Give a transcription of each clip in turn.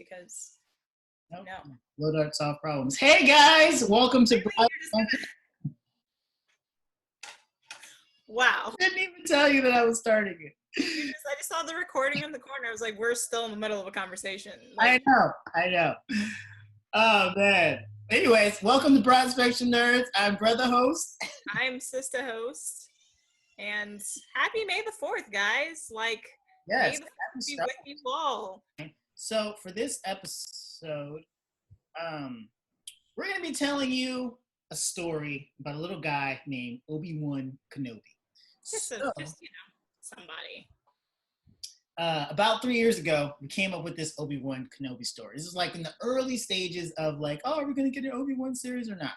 because Nope. no. Low Dart Solve Problems. Hey guys, welcome to Wow. I didn't even tell you that I was starting it. I just saw the recording in the corner. I was like, we're still in the middle of a conversation. I know. Oh man. Anyways, welcome to Broad Spectrum Nerds. I'm brother host. I'm sister host. And happy May the 4th, guys. Yes, May the 4th be with you all. So for this episode, we're going to be telling you a story about a little guy named Obi-Wan Kenobi. Just somebody. About 3 years ago, we came up with this Obi-Wan Kenobi story. This is like in the early stages of are we going to get an Obi-Wan series or not?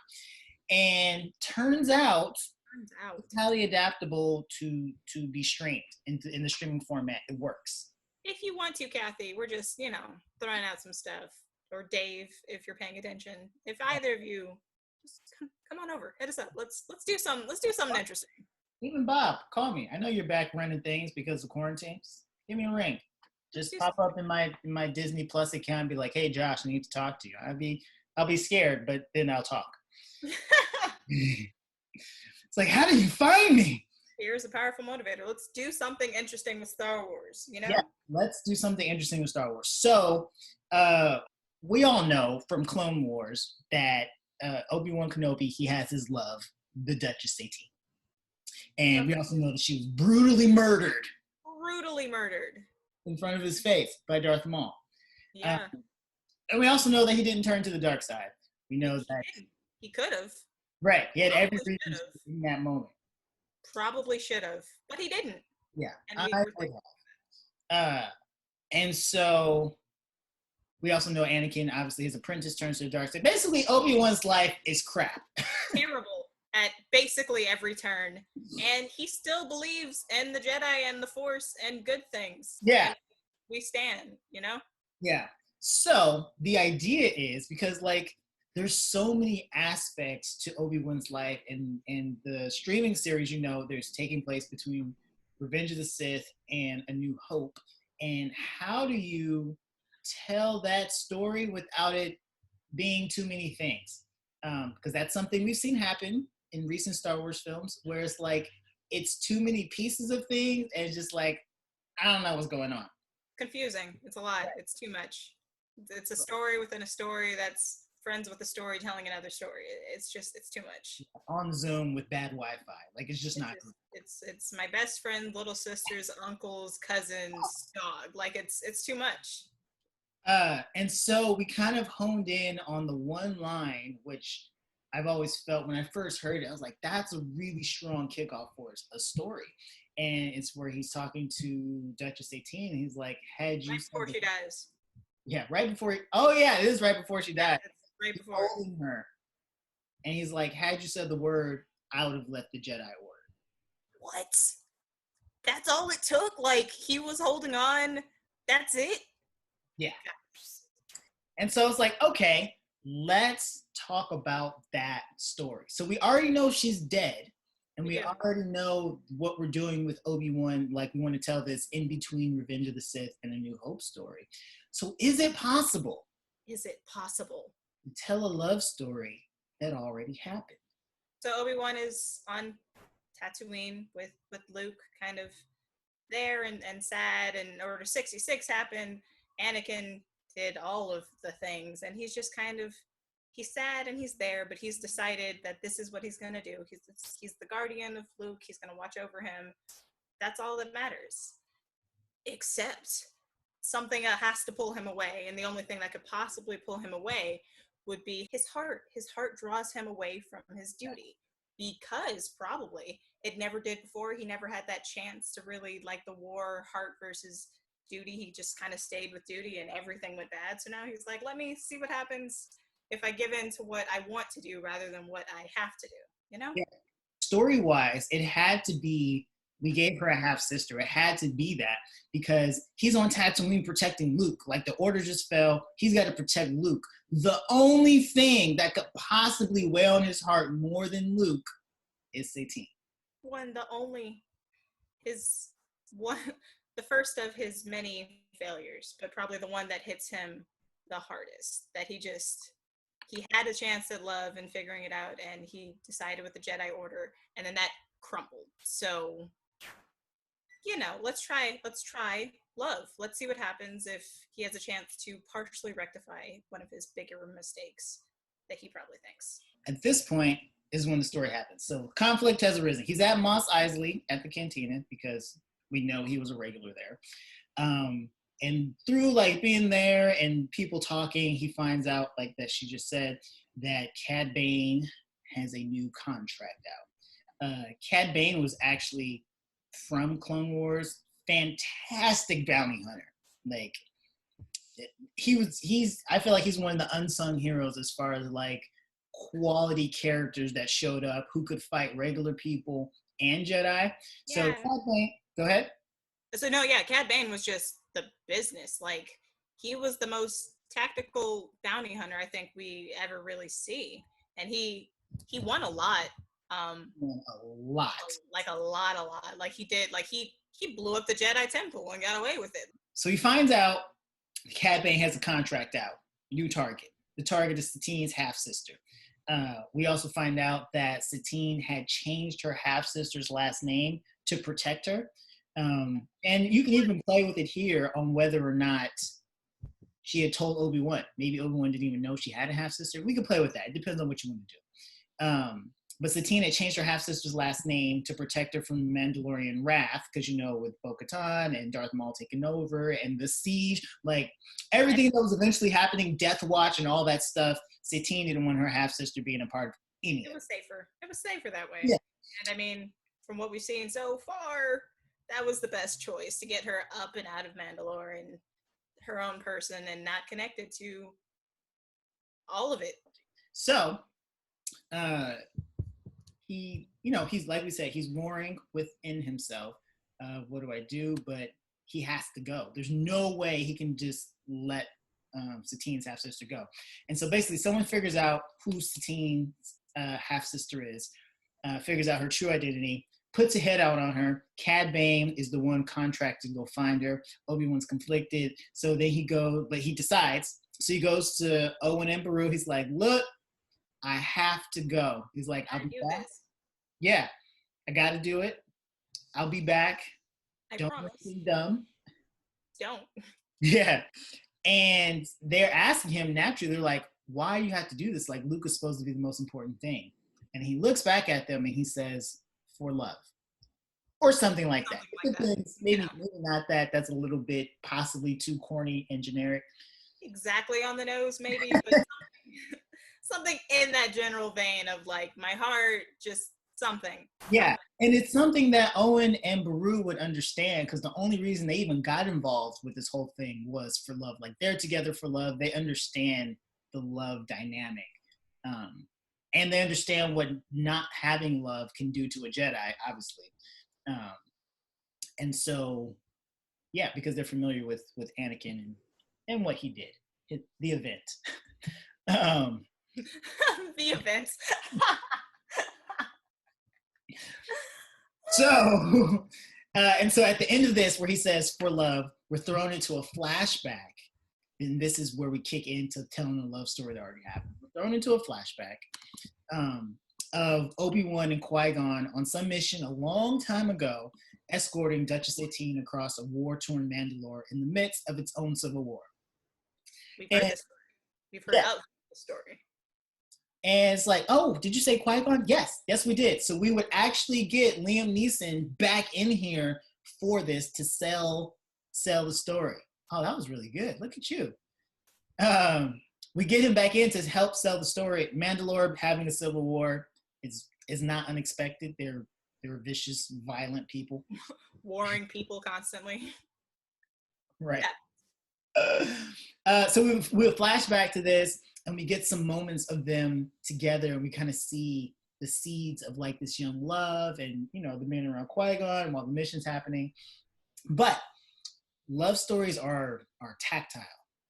And turns out it's highly adaptable to be streamed in the streaming format. It works. If you want to, Kathy, we're just, throwing out some stuff. Or Dave, if you're paying attention. If either of you, just come on over, hit us up. Let's do something interesting. Even Bob, call me. I know you're back running things because of quarantines. Give me a ring. Just pop up in my Disney Plus account and be like, "Hey, Josh, I need to talk to you." I'll be scared, but then I'll talk. It's like, how did you find me? Here's a powerful motivator. Let's do something interesting with Star Wars. Yeah, let's do something interesting with Star Wars. So, we all know from Clone Wars that Obi-Wan Kenobi, he has his love, the Duchess 18. And we also know that she was brutally murdered in front of his face by Darth Maul. Yeah. And we also know that he didn't turn to the dark side. We know that he could have. Right. He had every reason in that moment. Probably should have, but he didn't. Yeah. And and so we also know Anakin, obviously his apprentice, turns to the dark side. Basically, Obi-Wan's life is crap. Terrible at basically every turn. And he still believes in the Jedi and the Force and good things. Yeah. And we stand, Yeah. So the idea is, because there's so many aspects to Obi-Wan's life, and the streaming series, there's taking place between Revenge of the Sith and A New Hope. And how do you tell that story without it being too many things? Because that's something we've seen happen in recent Star Wars films, where it's too many pieces of things, and it's just I don't know what's going on. Confusing. It's a lot. It's too much. It's a story within a story that's friends with a story telling another story. It's too much. On Zoom with bad Wi-Fi. It's just not good. It's my best friend, little sisters, uncles, cousins, dog. It's too much. And so we kind of honed in on the one line, which I've always felt when I first heard it, I was like, that's a really strong kickoff for a story. And it's where he's talking to Duchess 18, and he's like, had you... Right before she dies. Yeah, right before... Oh, yeah, it is right before she died. It's right before. He's holding her. And he's like, had you said the word, I would have left the Jedi Order. What? That's all it took? He was holding on? That's it? Yeah. And so it's like, okay, let's talk about that story. So we already know she's dead. And we already know what we're doing with Obi-Wan. We want to tell this in between Revenge of the Sith and A New Hope story. So is it possible? Is it possible? To tell a love story that already happened? So Obi-Wan is on Tatooine with Luke, kind of there and sad, and Order 66 happened. Anakin did all of the things, and he's just he's sad and he's there, but he's decided that this is what he's going to do. He's the guardian of Luke. He's going to watch over him. That's all that matters. Except something has to pull him away, and the only thing that could possibly pull him away would be his heart. His heart draws him away from his duty, because probably it never did before. He never had that chance to really the war, heart versus duty. He just kind of stayed with duty, and everything went bad. So now he's like, let me see what happens if I give in to what I want to do rather than what I have to do, Yeah. Story-wise, it had to be, we gave her a half-sister. It had to be that, because he's on Tatooine protecting Luke. The order just fell. He's got to protect Luke. The only thing that could possibly weigh on his heart more than Luke is Satine. The first of his many failures, but probably the one that hits him the hardest. That he had a chance at love and figuring it out, and he decided with the Jedi Order, and then that crumbled. So, let's try love. Let's see what happens if he has a chance to partially rectify one of his bigger mistakes that he probably thinks. At this point is when the story happens. So conflict has arisen. He's at Mos Eisley at the cantina because we know he was a regular there. And through like being there and people talking, he finds out like that she just said that Cad Bane has a new contract out. Cad Bane was actually from Clone Wars, fantastic bounty hunter. Like I feel like he's one of the unsung heroes as far as like quality characters that showed up who could fight regular people and Jedi. Yeah. So Cad Bane, go ahead. So no, yeah, Cad Bane was just the business. Like he was the most tactical bounty hunter I think we ever really see, and he won a lot. A lot. Like a lot. Like he did. Like he blew up the Jedi Temple and got away with it. So he finds out Cad Bane has a contract out, new target. The target is Satine's half-sister. We also find out that Satine had changed her half-sister's last name to protect her. And you can even play with it here on whether or not she had told Obi-Wan. Maybe Obi-Wan didn't even know she had a half-sister. We can play with that. It depends on what you want to do. But Satine had changed her half-sister's last name to protect her from Mandalorian wrath, because, with Bo-Katan and Darth Maul taking over and the siege, like everything that was eventually happening, Death Watch and all that stuff, Satine didn't want her half-sister being a part of any of it. It was safer. It was safer that way. Yeah. And I mean, from what we've seen so far, that was the best choice to get her up and out of Mandalore and her own person and not connected to all of it. So, he's like we said, he's warring within himself. What do I do? But he has to go. There's no way he can just let Satine's half-sister go. And so basically someone figures out who Satine's half-sister is, figures out her true identity, puts a head out on her. Cad Bane is the one contracted to go find her. Obi-Wan's conflicted. So then he decides. So he goes to Owen and Beru. He's like, look, I have to go. He's like, I'll be back. Yeah, I got to do it. I'll be back. Don't promise. Be dumb. Don't. Yeah. And they're asking him naturally, they're like, why do you have to do this? Like, Luke is supposed to be the most important thing. And he looks back at them and he says, for love. Or something like that. Maybe not that. That's a little bit possibly too corny and generic. Exactly on the nose, maybe. But something in that general vein of like, my heart, just something. Yeah, and it's something that Owen and Beru would understand, because the only reason they even got involved with this whole thing was for love. Like, they're together for love. They understand the love dynamic. And they understand what not having love can do to a Jedi, obviously. And so, yeah, because they're familiar with Anakin and what he did, the event. The event. So, and so at the end of this, where he says for love, we're thrown into a flashback. And this is where we kick into telling a love story that already happened. We're thrown into a flashback of Obi-Wan and Qui-Gon on some mission a long time ago, escorting Duchess Satine across a war-torn Mandalore in the midst of its own civil war. We've heard this story. We've heard of the story. And it's like, oh, did you say Qui-Gon? Yes, we did. So we would actually get Liam Neeson back in here for this to sell the story. Oh, that was really good. Look at you. We get him back in to help sell the story. Mandalore having a civil war is not unexpected. They're vicious, violent people. Warring people constantly. Right. Yeah. So we'll flash back to this, and we get some moments of them together, and we kind of see the seeds of like this young love and, the men around Qui-Gon while the mission's happening. But love stories are tactile,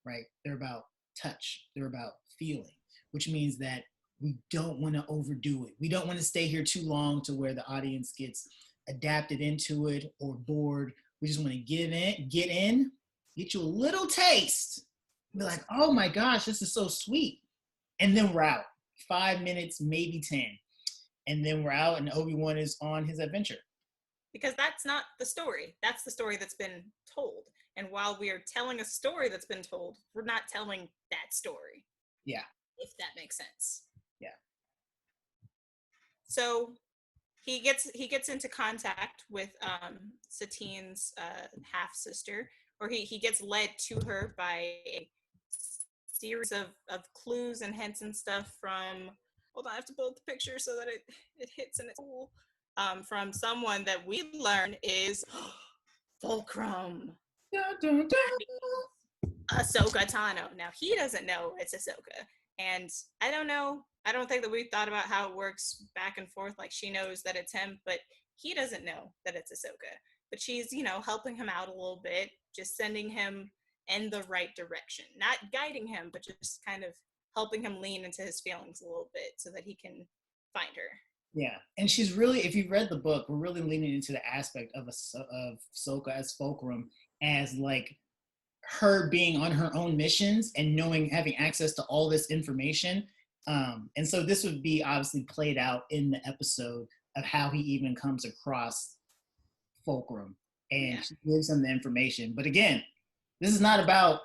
right? They're about touch. They're about feeling, which means that we don't want to overdo it. We don't want to stay here too long to where the audience gets adapted into it or bored. We just want to get in, get you a little taste Be like, oh my gosh, this is so sweet. And then we're out. 5 minutes, maybe 10. And then we're out and Obi-Wan is on his adventure. Because that's not the story. That's the story that's been told. And while we are telling a story that's been told, we're not telling that story. Yeah. If that makes sense. Yeah. So he gets into contact with Satine's half sister, or he gets led to her by a series of clues and hints and stuff from. Hold on, I have to build the picture so that it hits and it's cool. From someone that we learn is Fulcrum. Dun, dun, dun. Ahsoka Tano. Now he doesn't know it's Ahsoka, and I don't know. I don't think that we've thought about how it works back and forth. Like she knows that it's him, but he doesn't know that it's Ahsoka. But she's, helping him out a little bit, just sending him in the right direction, not guiding him, but just kind of helping him lean into his feelings a little bit so that he can find her. Yeah, and she's really, if you've read the book, we're really leaning into the aspect of Ahsoka as Fulcrum as like her being on her own missions and having access to all this information. And so this would be obviously played out in the episode of how he even comes across Fulcrum and she gives him the information. But again, this is not about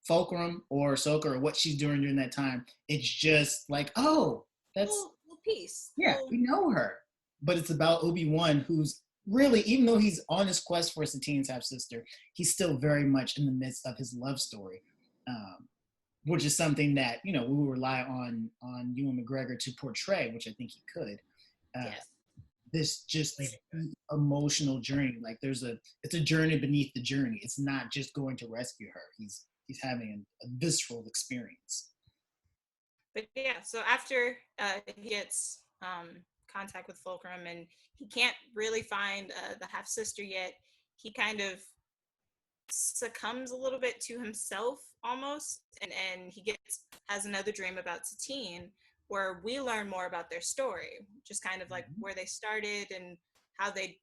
Fulcrum or Ahsoka or what she's doing during that time. It's just like, oh, that's piece. Yeah, we know her. But it's about Obi-Wan, who's really, even though he's on his quest for Satine's half-sister, he's still very much in the midst of his love story, which is something that, we will rely on Ewan McGregor to portray, which I think he could. Yes. This just emotional journey. Like it's a journey beneath the journey. It's not just going to rescue her. He's having a visceral experience. But yeah, so after he gets contact with Fulcrum and he can't really find the half-sister yet, he kind of succumbs a little bit to himself almost, and he has another dream about Satine where we learn more about their story, just kind of like where they started and how they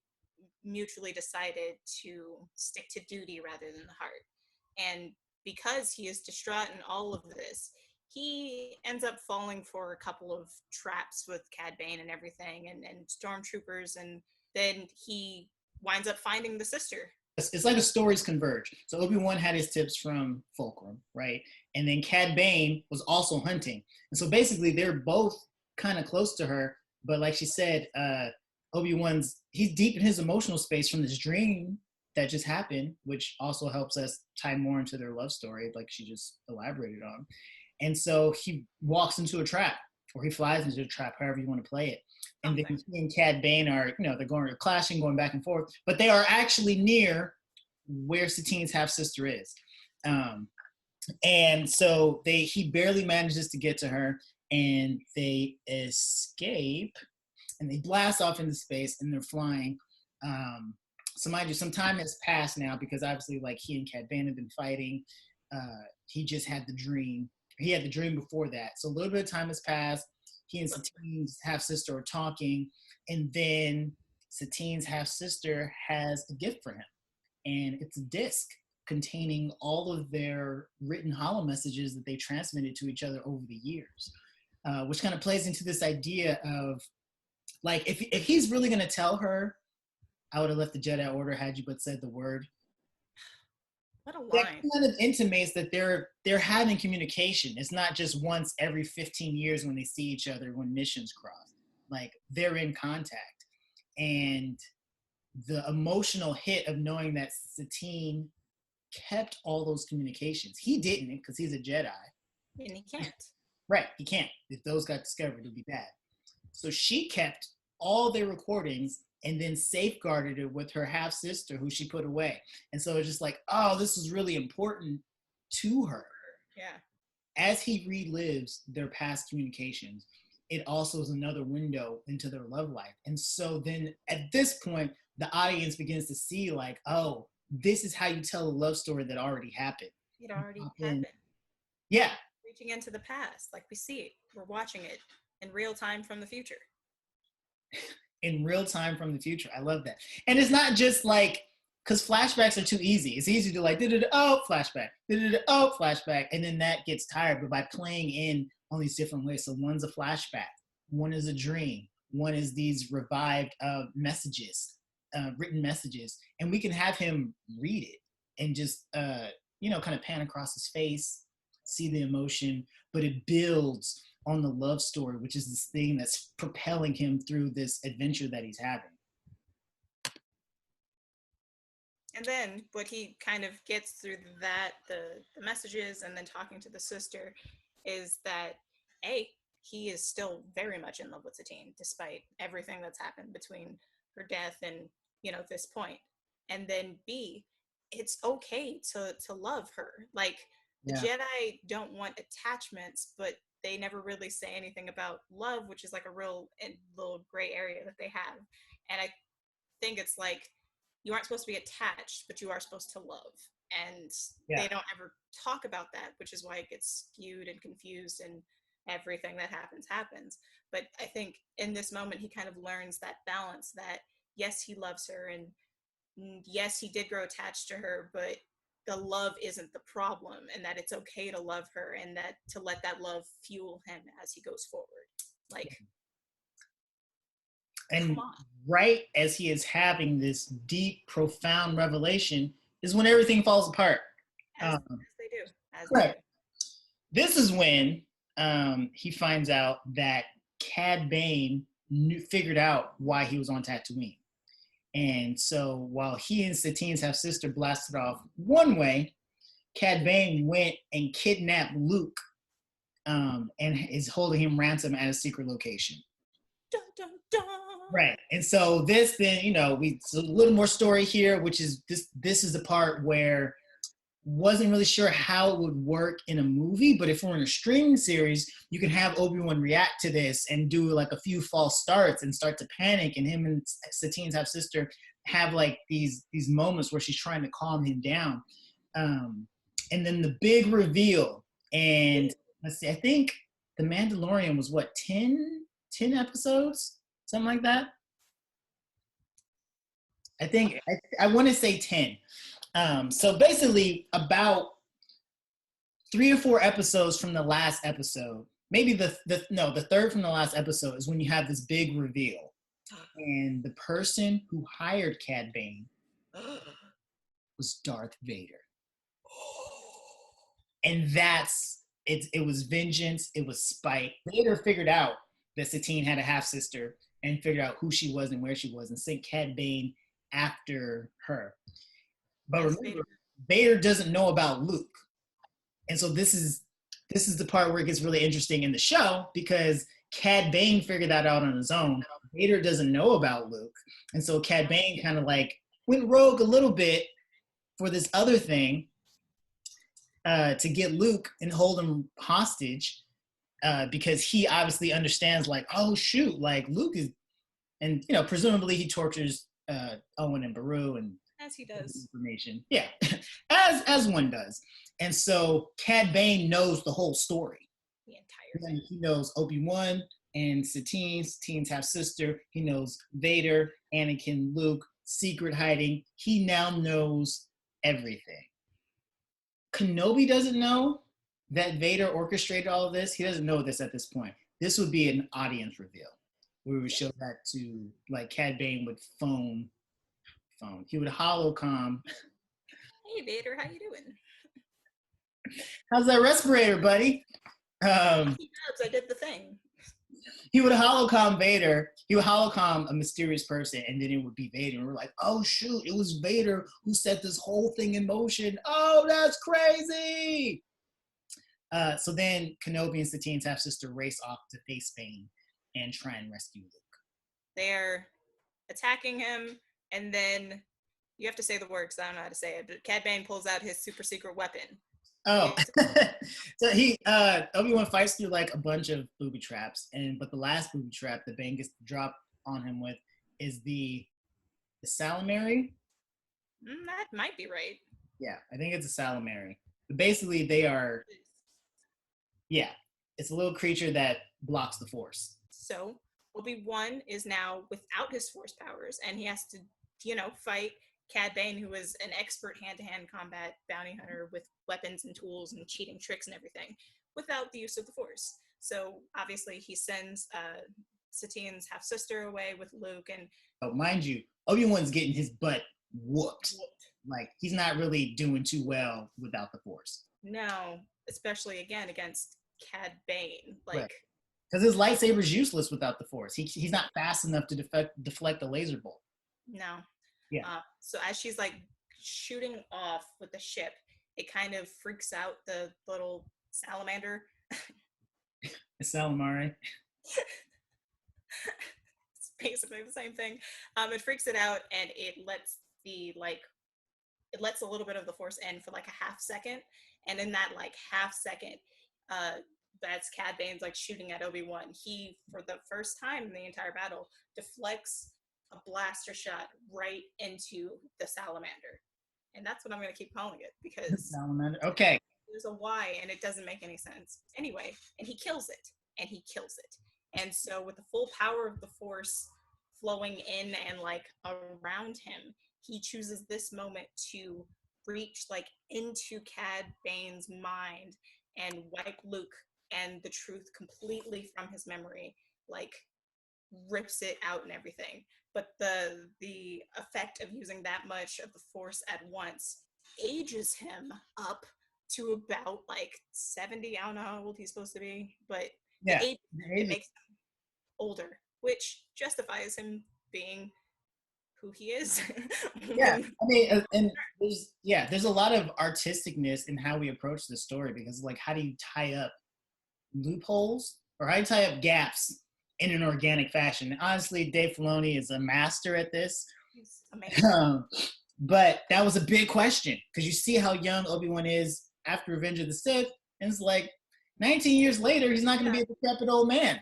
mutually decided to stick to duty rather than the heart. And because he is distraught in all of this, he ends up falling for a couple of traps with Cad Bane and everything, and stormtroopers, and then he winds up finding the sister. It's like the stories converge. So Obi-Wan had his tips from Fulcrum, right? And then Cad Bane was also hunting. And so basically they're both kind of close to her, but like she said, he's deep in his emotional space from this dream that just happened, which also helps us tie more into their love story, like she just elaborated on. And so he walks into a trap, or he flies into a trap, however you want to play it. And then he and Cad Bane are, they're clashing, going back and forth, but they are actually near where Satine's half-sister is. And so he barely manages to get to her, and they escape, and they blast off into space, and they're flying. So mind you, some time has passed now, because obviously, like, he and Cad Bane have been fighting. He just had the dream. He had the dream before that. So a little bit of time has passed. He and Satine's half-sister are talking, and then Satine's half-sister has a gift for him. And it's a disc containing all of their written holo messages that they transmitted to each other over the years, which kind of plays into this idea of, like, if he's really going to tell her, I would have left the Jedi Order had you but said the word. What a line. That kind of intimates that they're having communication. It's not just once every 15 years when they see each other when missions cross. Like, they're in contact. And the emotional hit of knowing that Satine kept all those communications. He didn't, because he's a Jedi. And he can't. Right, he can't. If those got discovered, it'd be bad. So she kept all their recordings and then safeguarded it with her half-sister, who she put away. And so it's just like, oh, this is really important to her. Yeah. As he relives their past communications, it also is another window into their love life. And so then at this point, the audience begins to see, like, oh, this is how you tell a love story that already happened. It already happened. Yeah. Reaching into the past, like we see it. We're watching it in real time from the future. In real time from the future. I love that. And it's not just like because flashbacks are too easy. It's easy to like, oh, flashback, oh, flashback. And then that gets tired. But by playing in all these different ways, so one's a flashback, one is a dream, one is these revived messages, written messages. And we can have him read it and just, kind of pan across his face, see the emotion, but it builds on the love story, which is this thing that's propelling him through this adventure that he's having. And then what he kind of gets through that, the messages and then talking to the sister, is that he is still very much in love with Satine, despite everything that's happened between her death and, this point. And then B, it's okay to love her. Like, the Jedi don't want attachments, but they never really say anything about love, which is like a real little gray area that they have. And I think it's like, you aren't supposed to be attached, but you are supposed to love. And they don't ever talk about that, which is why it gets skewed and confused and everything that happens. But I think in this moment, he kind of learns that balance that, yes, he loves her, and yes, he did grow attached to her, but the love isn't the problem, and that it's okay to love her, and that to let that love fuel him as he goes forward. Like, and right as he is having this deep, profound revelation is when everything falls apart. As they do. Right. This is when he finds out that Cad Bane figured out why he was on Tatooine. And so while he and Satine's half-sister blasted off one way, Cad Bane went and kidnapped Luke and is holding him ransom at a secret location. Dun, dun, dun. Right. And so this then, it's a little more story here, which is this is the part where wasn't really sure how it would work in a movie, but if we're in a streaming series, you can have Obi-Wan react to this and do like a few false starts and start to panic, and him and Satine's half-sister have like these moments where she's trying to calm him down. And then the big reveal, and let's see, I think The Mandalorian was what, 10 episodes? Something like that? I think, I want to say 10. So basically about 3 or 4 episodes from the last episode, maybe the third from the last episode is when you have this big reveal. And the person who hired Cad Bane was Darth Vader. And it was vengeance, it was spite. Vader figured out that Satine had a half-sister and figured out who she was and where she was and sent Cad Bane after her. But remember, Vader doesn't know about Luke. And so this is the part where it gets really interesting in the show, because Cad Bane figured that out on his own. Vader doesn't know about Luke. And so Cad Bane kind of like went rogue a little bit for this other thing to get Luke and hold him hostage because he obviously understands like, oh shoot, like Luke is, and presumably he tortures Owen and Beru and as he does information. Yeah, as one does. And so Cad Bane knows the whole story. The entire thing. He knows Obi-Wan and Satine's half-sister. He knows Vader, Anakin, Luke, secret hiding. He now knows everything. Kenobi doesn't know that Vader orchestrated all of this. He doesn't know this at this point. This would be an audience reveal. We would show that to, like, Cad Bane would phone. He would holocom. Hey Vader, how you doing? How's that respirator, buddy? I did the thing. He would holocom Vader. He would holocom a mysterious person, and then it would be Vader. And we're like, oh shoot, it was Vader who set this whole thing in motion. Oh, that's crazy. So then Kenobi and Satine's half-sister race off to face Bane and try and rescue Luke. They're attacking him, and then you have to say the word because I don't know how to say it, but Cad Bane pulls out his super secret weapon. Oh, so Obi-Wan fights through like a bunch of booby traps, but the last booby trap that Bane gets to drop on him with is the Salamary. That might be right. Yeah, I think it's a Salamary. But basically, they are. Yeah, it's a little creature that blocks the Force. So Obi-Wan is now without his Force powers, and he has to, fight Cad Bane, who was an expert hand-to-hand combat bounty hunter with weapons and tools and cheating tricks and everything, without the use of the Force. So obviously he sends Satine's half-sister away with Luke, and mind you, Obi-Wan's getting his butt whooped. Like, he's not really doing too well without the Force. No, especially again against Cad Bane. Like, because his lightsaber's useless without the Force. He's not fast enough to deflect the laser bolt. No. Yeah. So as she's like shooting off with the ship, it kind of freaks out the little salamander. The calamari. It's basically the same thing. It freaks it out, and it lets a little bit of the Force in for like a half second, and in that like half second, that's Cad Bane's like shooting at Obi-Wan. He, for the first time in the entire battle, deflects a blaster shot right into the salamander, and that's what I'm going to keep calling it, because salamander. Okay. There's a Y, and it doesn't make any sense. Anyway, and he kills it, and he kills it. And so with the full power of the Force flowing in and like around him, he chooses this moment to reach like into Cad Bane's mind and wipe Luke and the truth completely from his memory, like rips it out and everything. But the effect of using that much of the Force at once ages him up to about like 70. I don't know how old he's supposed to be, but yeah, it makes him older, which justifies him being who he is. Yeah, I mean, and there's a lot of artisticness in how we approach this story, because like, how do you tie up loopholes, or how do you tie up gaps in an organic fashion? And honestly, Dave Filoni is a master at this. He's amazing. But that was a big question, because you see how young Obi-Wan is after Revenge of the Sith, and it's like 19 years later, he's not going to be a decrepit old man.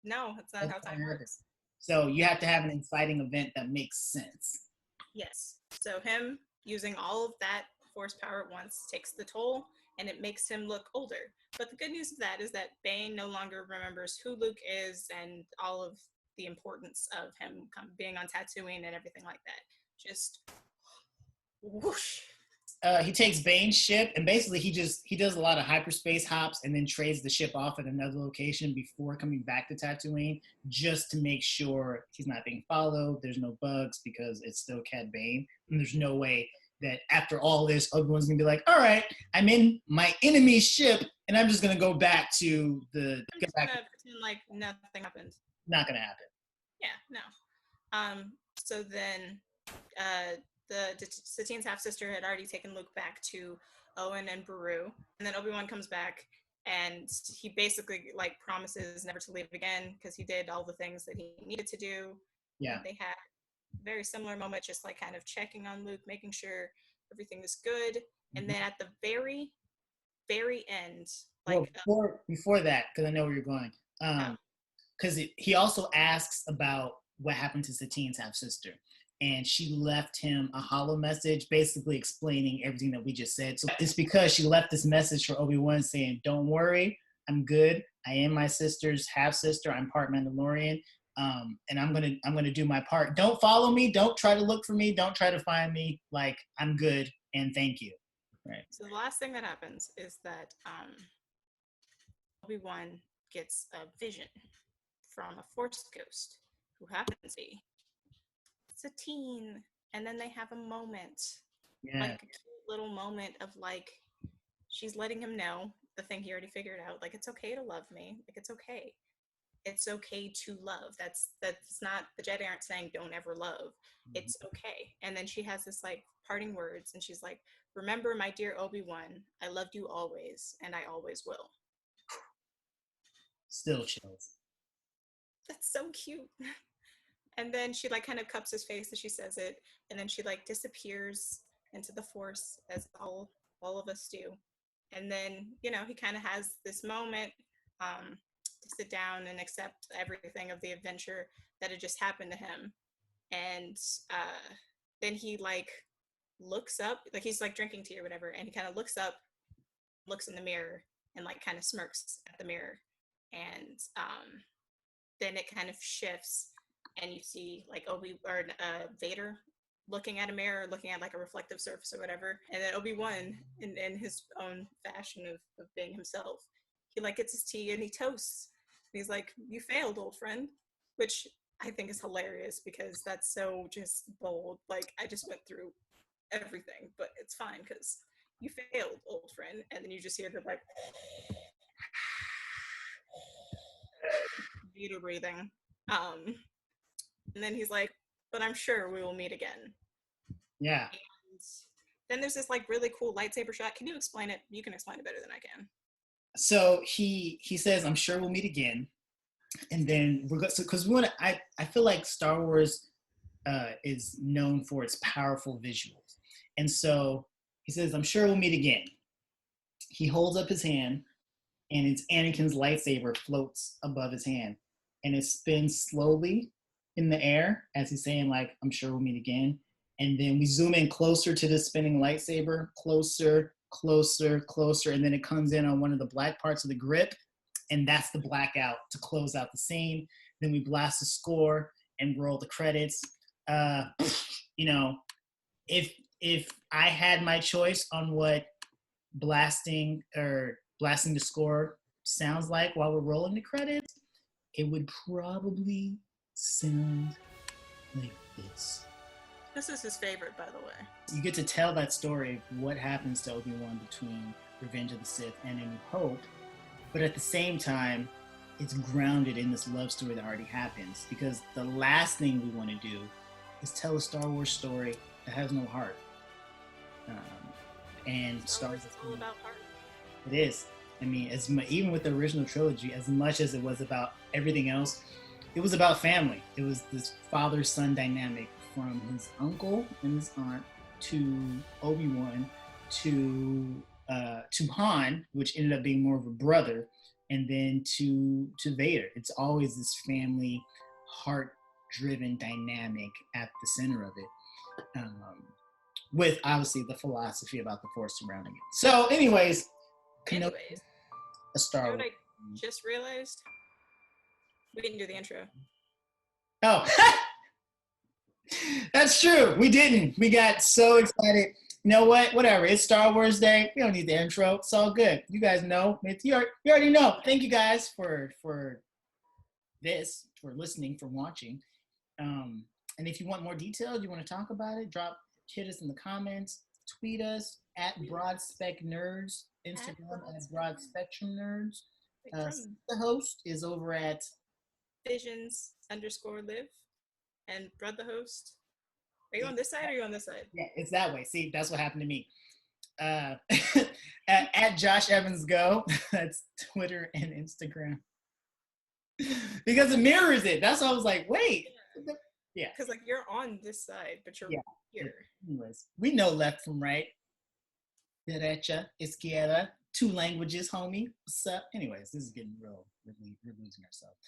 No, that's not how time works. So you have to have an inciting event that makes sense. Yes. So him using all of that Force power at once takes the toll, and it makes him look older. But the good news of that is that Bane no longer remembers who Luke is and all of the importance of him being on Tatooine and everything like that. Just whoosh. He takes Bane's ship, and basically he does a lot of hyperspace hops and then trades the ship off at another location before coming back to Tatooine, just to make sure he's not being followed. There's no bugs, because it's still Cad Bane, and there's no way that after all this, Obi-Wan's gonna be like, all right, I'm in my enemy's ship, and I'm just gonna go back to the. I'm just gonna pretend like nothing happened. Not gonna happen. Yeah, no. So then, the Satine's half-sister had already taken Luke back to Owen and Beru, and then Obi-Wan comes back, and he basically like promises never to leave again, because he did all the things that he needed to do. Yeah. And they had a very similar moment, just like kind of checking on Luke, making sure everything is good. Mm-hmm. And then at the very, very end, like before that, because I know where you're going, because he also asks about what happened to Satine's half-sister. And she left him a hollow message, basically explaining everything that we just said. So it's because she left this message for Obi-Wan saying, don't worry, I'm good. I am my sister's half-sister. I'm part Mandalorian. And I'm gonna do my part. Don't follow me. Don't try to look for me. Don't try to find me. Like, I'm good, and thank you. Right. So the last thing that happens is that Obi-Wan gets a vision from a Force ghost who happens to be Satine, and then they have a moment, like a cute little moment of like, she's letting him know the thing he already figured out, like, it's okay to love me, like, it's okay to love. That's not, the Jedi aren't saying don't ever love, it's okay. And then she has this like parting words, and she's like, remember, my dear Obi-Wan, I loved you always, and I always will. Still chills. That's so cute. And then she like kind of cups his face as she says it, and then she like disappears into the Force, as all of us do. And then, you know, he kind of has this moment to sit down and accept everything of the adventure that had just happened to him. And then he like looks up, like he's like drinking tea or whatever, and he kind of looks up, looks in the mirror, and like kind of smirks at the mirror. And then it kind of shifts, and you see like Vader looking at a mirror, looking at like a reflective surface or whatever. And then Obi-Wan, in his own fashion of being himself, he like gets his tea and he toasts. And he's like, "You failed, old friend," which I think is hilarious because that's so just bold. Like, I just went through everything, but it's fine because you failed, old friend. And then you just hear her like Vito breathing. And then he's like, "But I'm sure we will meet again." Yeah. And then there's this like really cool lightsaber shot. Can you explain it? You can explain it better than I can. So he says, "I'm sure we'll meet again," and then we're going because we want to. I feel like Star Wars is known for its powerful visuals, and so he says, "I'm sure we'll meet again." He holds up his hand, and it's Anakin's lightsaber floats above his hand, and it spins slowly in the air as he's saying, like, "I'm sure we'll meet again." And then we zoom in closer to the spinning lightsaber, closer, closer, closer, and then it comes in on one of the black parts of the grip, and that's the blackout to close out the scene. Then we blast the score and roll the credits. You know, if I had my choice on what blasting the score sounds like while we're rolling the credits, it would probably sound like this. This is his favorite, by the way. You get to tell that story of what happens to Obi-Wan between Revenge of the Sith and A New Hope, but at the same time, it's grounded in this love story that already happens, because the last thing we want to do is tell a Star Wars story that has no heart. And Star Wars is all about heart. It is. I mean, even with the original trilogy, as much as it was about everything else, it was about family. It was this father-son dynamic, from his uncle and his aunt to Obi-Wan to Han, which ended up being more of a brother, and then to Vader. It's always this family, heart-driven dynamic at the center of it, with obviously the philosophy about the Force surrounding it. So, anyways, a Star Wars. You know what I just realized? We didn't do the intro. Oh. That's true. We didn't. We got so excited. You know what? Whatever. It's Star Wars Day. We don't need the intro. It's all good. You guys know. You already know. Thank you guys for this, for listening, for watching. And if you want more details, you want to talk about it, hit us in the comments, tweet us at BroadSpec Nerds, Instagram at Broad Spectrum Nerds. The host is over at Visions_live. And Brad the host. Are you on this side or are you on this side? Yeah, it's that way. See, that's what happened to me. At Josh Evans Go. That's Twitter and Instagram. Because it mirrors it. That's why I was like, wait. Yeah. Because like you're on this side, but you're here. Anyways, we know left from right. Derecha, izquierda. 2 languages, homie. What's up? Anyways, this is getting real. We're losing ourselves.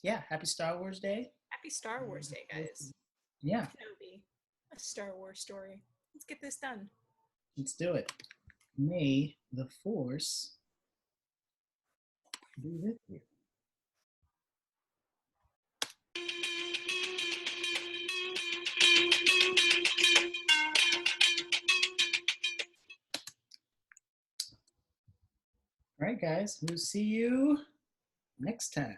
Yeah, happy Star Wars Day. Happy Star Wars Day, guys. Yeah. Kenobi, a Star Wars story. Let's get this done. Let's do it. May the Force be with you. All right, guys. We'll see you next time.